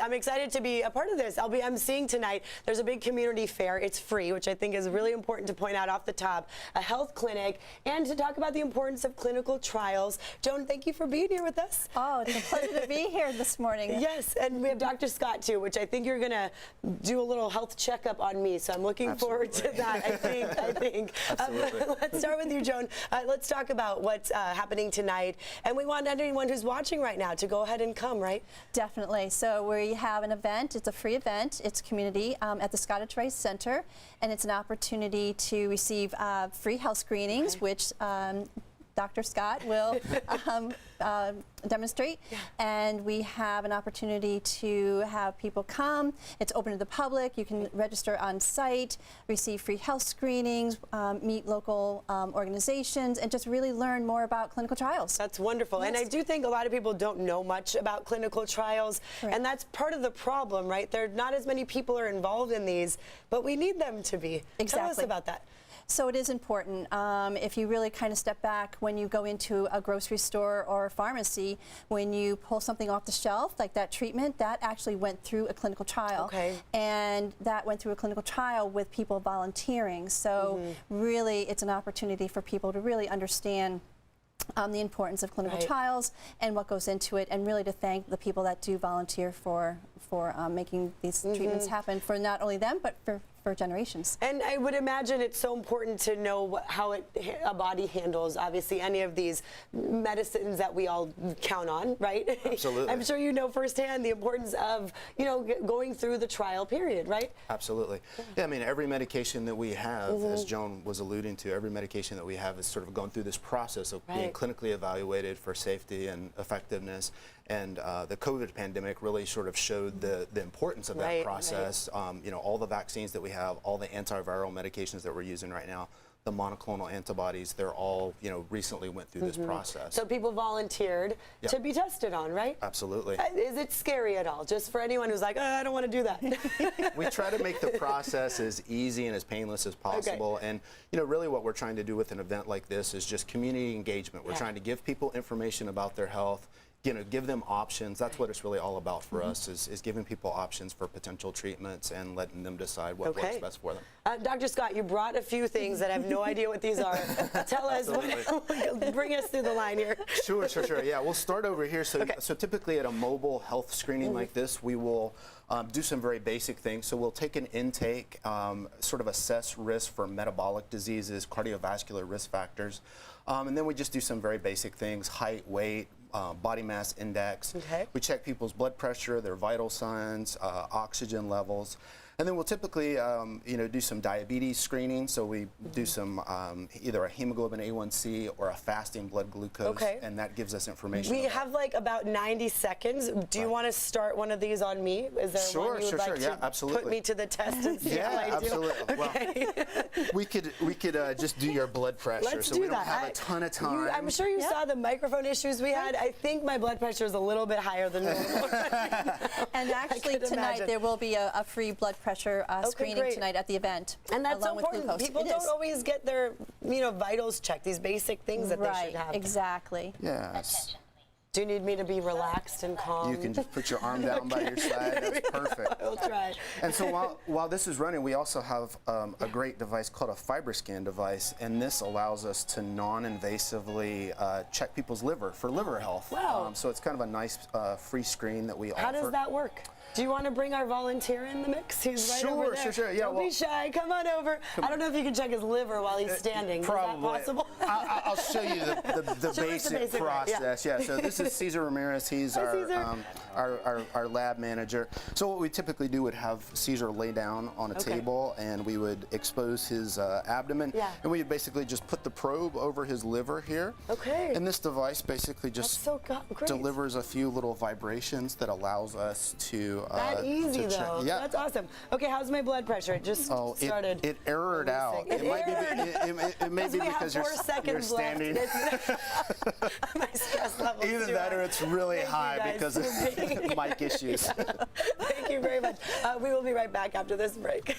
I'm excited to be a part of this. I'm seeing tonight there's a big community fair. It's free, which I think is really important to point out off the top. A health clinic, and to talk about the importance of clinical trials. Joan, thank you for being here with us. Oh, it's a pleasure to be here this morning. Yes, and we have Dr. Scott too, which I think you're going to do a little health checkup on me. So I'm looking forward to that. I think. Let's start with you, Joan. Let's talk about what's happening tonight, and we want anyone who's watching right now to go ahead and come. Right? Definitely. So we have an event. It's a free event. It's community at the Scottish Rice Center, and it's an opportunity to receive free health screenings, which Dr. Scott will demonstrate, and we have an opportunity to have people come. It's open to the public. You can register on site, receive free health screenings, meet local organizations, and just really learn more about clinical trials. That's wonderful. Yes. And I do think a lot of people don't know much about clinical trials, and that's part of the problem, right? There are not as many people are involved in these, but we need them to be. Exactly. Tell us about that. So it is important. If you really kind of step back when you go into a grocery store or a pharmacy, when you pull something off the shelf, like that treatment, that actually went through a clinical trial. Okay. And that went through a clinical trial with people volunteering. So really, it's an opportunity for people to really understand the importance of clinical trials and what goes into it, and really to thank the people that do volunteer for making these treatments happen for not only them, but for generations. And I would imagine it's so important to know how a body handles, obviously, any of these medicines that we all count on, right? Absolutely. I'm sure you know firsthand the importance of, going through the trial period, right? Absolutely. Yeah, I mean, every medication that we have, as Joan was alluding to, every medication that we have is sort of going through this process of being clinically evaluated for safety and effectiveness. And the COVID pandemic really sort of showed the importance of that process. All the vaccines that we have, all the antiviral medications that we're using right now, the monoclonal antibodies, they're all, recently went through this process. So people volunteered to be tested on, right? Absolutely. Is it scary at all? Just for anyone who's like, oh, I don't want to do that. We try to make the process as easy and as painless as possible. And, really what we're trying to do with an event like this is just community engagement. We're trying to give people information about their health, give them options. That's what it's really all about for us, is giving people options for potential treatments and letting them decide what works best for them. Dr. Scott, you brought a few things that I have no idea what these are. Tell us, bring us through the line here. Sure. Yeah, we'll start over here. So typically at a mobile health screening like this, we will do some very basic things. So we'll take an intake, sort of assess risk for metabolic diseases, cardiovascular risk factors, and then we just do some very basic things: height, weight, body mass index. We check people's blood pressure, their vital signs, oxygen levels. And then we'll typically, do some diabetes screening. So we do some either a hemoglobin A1C or a fasting blood glucose, and that gives us information. We have like about 90 seconds. Do you want to start one of these on me? Is there one you would like to absolutely. Put me to the test and see how I do? Absolutely. Well, we could just do your blood pressure. Let's so do we don't that. have a ton of time. I'm sure you saw the microphone issues we had. I think my blood pressure is a little bit higher than normal. And actually tonight there will be a free blood pressure screening tonight at the event. And that's so important. People don't always get their vitals checked, these basic things that they should have. Exactly. Yes. Do you need me to be relaxed and calm? You can just put your arm down by your side. That's perfect. I'll try. And so while this is running, we also have a great device called a Fiberscan device, and this allows us to non-invasively check people's liver for liver health. Wow. So it's kind of a nice free screen that we offer. How does that work? Do you want to bring our volunteer in the mix? He's right over there. Sure. Yeah, don't be shy. Come on over. I don't know if you can check his liver while he's standing. Probably. Is that possible? I'll show you the basic process. Yeah. So this is Cesar Ramirez. He's our lab manager. So what we typically do would have Cesar lay down on a table, and we would expose his abdomen, and we would basically just put the probe over his liver here. And this device basically just delivers a few little vibrations that allows us to that easy though. That's awesome. Okay, how's my blood pressure? It just started. It errored out. It may be because you're standing. My stress level. Either that or it's really high because of mic issues. Thank you very much. We will be right back after this break.